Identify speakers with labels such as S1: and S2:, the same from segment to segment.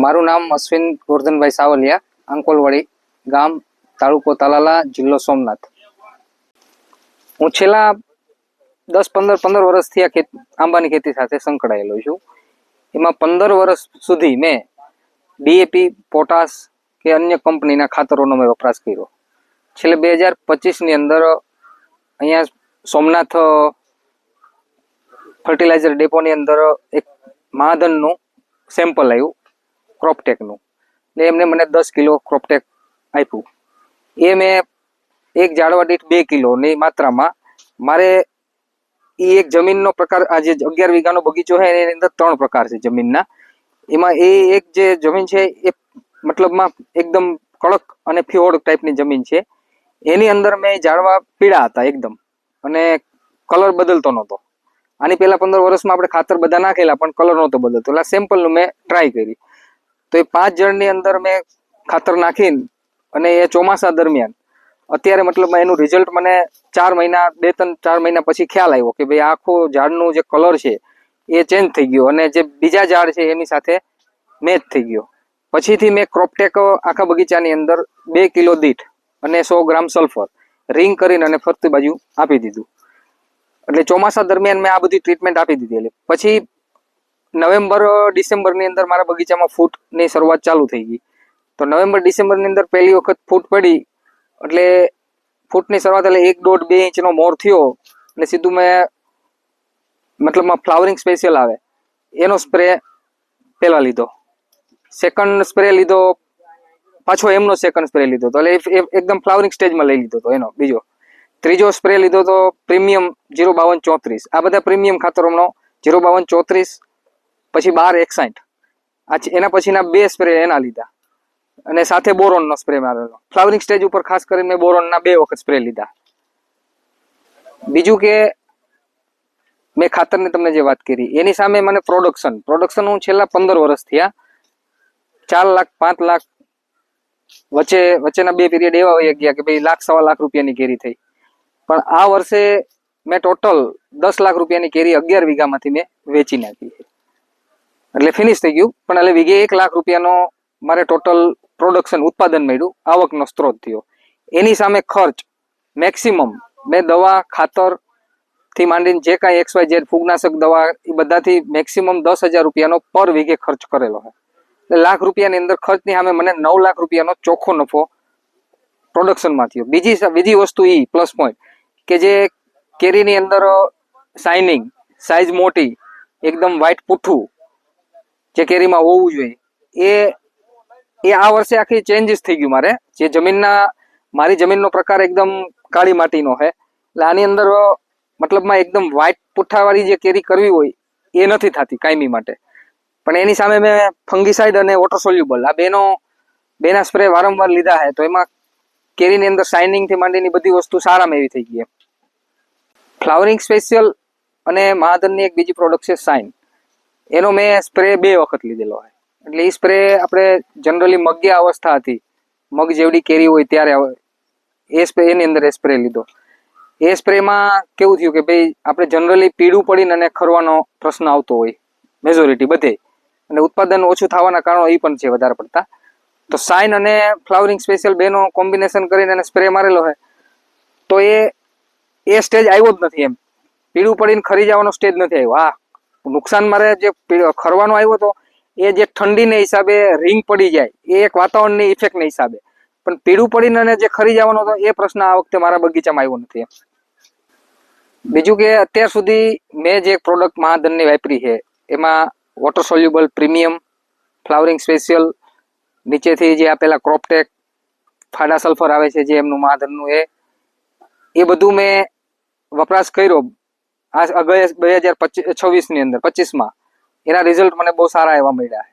S1: મારું નામ અશ્વિન ગોરધનભાઈ સાવલિયા, આંકોલવાડી ગામ, તાલુકો તાલાલા, જિલ્લો સોમનાથ. હું છેલ્લા 10-15 વર્ષથી આ આંબાની ખેતી સાથે સંકળાયેલો છું. એમાં 15 વર્ષ સુધી મેં ડીએપી, પોટાશ કે અન્ય કંપનીના ખાતરોનો મેં વપરાશ કર્યો. છેલ્લે 2025ની અંદર અહીંયા સોમનાથ ફર્ટિલાઇઝર ડેપોની અંદર એક મહાધનનું સેમ્પલ આવ્યું ક્રોપટેકનું, ને એમને મને 10 કિલો ક્રોપટેક આપ્યું. એ મેં એક ઝાડવા દીઠ 2 કિલોની માત્રામાં, મારે એ એક જમીનનો પ્રકાર, આ જે 11 વીઘાનો બગીચો છે એની અંદર 3 પ્રકાર છે જમીનના. એમાં એ એક જે જમીન છે એ મતલબમાં એકદમ કડક અને ફ્યોર્ડ ટાઈપની જમીન છે. એની અંદર મેં ઝાડવા પીળા હતા એકદમ, અને કલર બદલતો નહોતો. આની પહેલા 15 વર્ષમાં આપણે ખાતર બધા નાખેલા પણ કલર નહોતો બદલતો. એટલે સેમ્પલનું મેં ટ્રાય કરી. તો એ 5 જણની અંદર મેં ખાતર નાખીને, અને એ ચોમાસા દરમિયાન અત્યારે મતલબમાં એનું રિઝલ્ટ મને 4 મહિના 2-4 મહિના પછી ખ્યાલ આવ્યો કે ભાઈ આખો ઝાડનું જે કલર છે એ ચેન્જ થઈ ગયો, અને જે બીજા ઝાડ છે એની સાથે મેચ થઈ ગયો. પછીથી મેં ક્રોપટેક આખા બગીચાની અંદર 2 કિલો દીઠ અને 100 ગ્રામ સલ્ફર રિંગ કરીને અને ફરતી બાજુ આપી દીધું. એટલે ચોમાસા દરમિયાન મેં આ બધી ટ્રીટમેન્ટ આપી દીધી. એટલે પછી નવેમ્બર-ડિસેમ્બરની અંદર મારા બગીચામાં ફૂટની શરૂઆત ચાલુ થઈ ગઈ. તો નવેમ્બર-ડિસેમ્બરની અંદર પહેલી વખત ફૂટ પડી, એટલે ફૂટની શરૂઆત એટલે 1.5-2 ઇંચનો મોર થયો. એટલે સીધું મેં મતલબમાં ફ્લાવરિંગ સ્પેશિયલ આવે એનો સ્પ્રે પહેલા લીધો. સેકન્ડ સ્પ્રે લીધો, પાછો એમનો સેકન્ડ સ્પ્રે લીધો તો એટલે એકદમ ફ્લાવરિંગ સ્ટેજમાં લઈ લીધો તો એનો બીજો. ત્રીજો સ્પ્રે લીધો તો પ્રીમિયમ 052-34. આ બધા પ્રીમિયમ ખાતરોનો 052-34, પછી 12-61. એના પછીના 2 સ્પ્રે એના લીધા, અને સાથે બોરોનનો સ્પ્રે મારેલો. ફ્લાવરિંગ સ્ટેજ ઉપર ખાસ કરીને મેં બોરોનના 2 વખત સ્પ્રે લીધા. બીજું કે મેં ખાતરની તમને જે વાત કરી એની સામે મને પ્રોડક્શન હું છેલ્લા 15 વર્ષ થયા 4 લાખ 5 લાખ વચ્ચેના 2 પીરિયડ એવા હોય ગયા કે ભાઈ 1.5 લાખ રૂપિયાની કેરી થઈ. પણ આ વર્ષે મેં ટોટલ 10 લાખ રૂપિયાની કેરી 11 વીઘામાંથી મેં વેચી નાખી, એટલે ફિનિશ થઈ ગયું. પણ એટલે વીઘે 1 લાખ રૂપિયાનો મારે ટોટલ પ્રોડક્શન ઉત્પાદન મળ્યું, આવકનો સ્ત્રોત થયો. એની સામે ખર્ચ મેક્સિમમ મેં દવા, ખાતર થી માંડીને જે કાંઈ XYZ ફૂગનાશક દવા, એ બધાથી મેક્સિમમ 10,000 રૂપિયાનો પર વીઘે ખર્ચ કરેલો છે. એટલે લાખ રૂપિયાની અંદર ખર્ચની સામે મને 9 લાખ રૂપિયાનો ચોખ્ખો નફો પ્રોડક્શનમાં થયો. બીજી વસ્તુ એ પ્લસ પોઈન્ટ કે જે કેરીની અંદર શાઇનિંગ, સાઇઝ મોટી, એકદમ વ્હાઈટ પૂઠું જે કેરીમાં હોવું જોઈએ, એ આ વર્ષે આખી ચેન્જીસ થઈ ગયું. મારી જમીનનો પ્રકાર એકદમ કાળી માટીનો છે. એટલે આની અંદર મતલબમાં એકદમ વ્હાઈટ પુઠ્ઠાવાળી જે કેરી કરવી હોય એ નથી થતી કાયમી માટે. પણ એની સામે મેં ફંગીસાઇડ અને વોટર સોલ્યુબલ આ બેના સ્પ્રે વારંવાર લીધા છે. તો એમાં કેરીની અંદર શાઇનિંગથી માંડીની બધી વસ્તુ સારામાં એવી થઈ ગઈ. ફ્લાવરિંગ સ્પેશિયલ અને મહાધનની એક બીજી પ્રોડક્ટ છે શાઇન, એનો મેં સ્પ્રે 2 વખત લીધેલો હોય. એટલે એ સ્પ્રે આપણે જનરલી મગ્યા અવસ્થા હતી, મગ જેવડી કેરી હોય ત્યારે એની અંદર એ સ્પ્રે લીધો. એ સ્પ્રેમાં કેવું થયું કે ભાઈ આપણે જનરલી પીળું પડીને અને ખરવાનો પ્રશ્ન આવતો હોય મેજોરિટી બધે, અને ઉત્પાદન ઓછું થવાના કારણો એ પણ છે વધારે પડતા. તો શાઇન અને ફ્લાવરિંગ સ્પેશિયલ બેનો કોમ્બિનેશન કરીને એને સ્પ્રે મારેલો હોય તો એ સ્ટેજ આવ્યો જ નથી. એમ પીળું પડીને ખરી જવાનો સ્ટેજ નથી આવ્યો. હા, નુકસાન મારે જે ખરવાનો આવ્યો હતો એ જે ઠંડીને હિસાબે રિંગ પડી જાય એ એક વાતાવરણની ઇફેક્ટને હિસાબે, પણ પીળું પડીને અને જે ખરી જવાનો હતો એ પ્રશ્ન આ વખતે મારા બગીચામાં આવ્યો નથી. બીજું કે અત્યાર સુધી મેં જે પ્રોડક્ટ મહાધનની વાપરી છે એમાં water soluble premium, flowering special, નીચેથી જે આપેલા ક્રોપટેક, ફાડા સલ્ફર આવે છે જે એમનું મહાધનનું, એ બધું મેં વપરાશ કર્યો આ 2026ની અંદર 25માં. એના રિઝલ્ટ મને બહુ સારા એવા મળ્યા.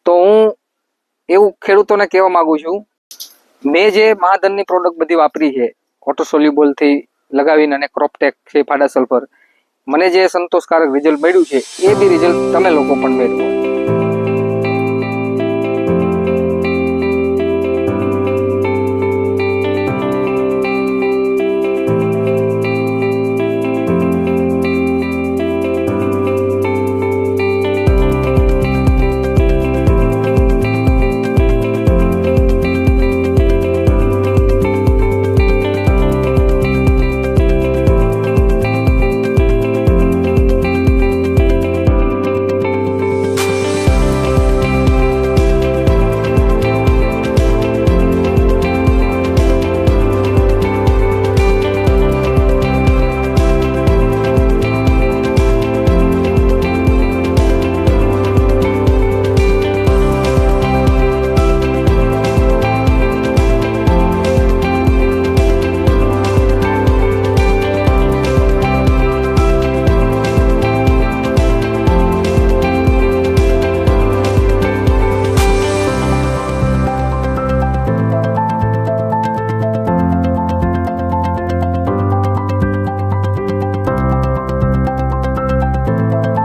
S1: તો હું એવું ખેડૂતોને કહેવા માંગુ છું, મેં જે મહાધનની પ્રોડક્ટ બધી વાપરી છે વોટર સોલ્યુબલથી લગાવીને અને ક્રોપટેક છે, ફાડા સલ્ફર, મને જે સંતોષકારક રિઝલ્ટ મળ્યું છે એ બી રિઝલ્ટ તમે લોકો પણ મેળવો.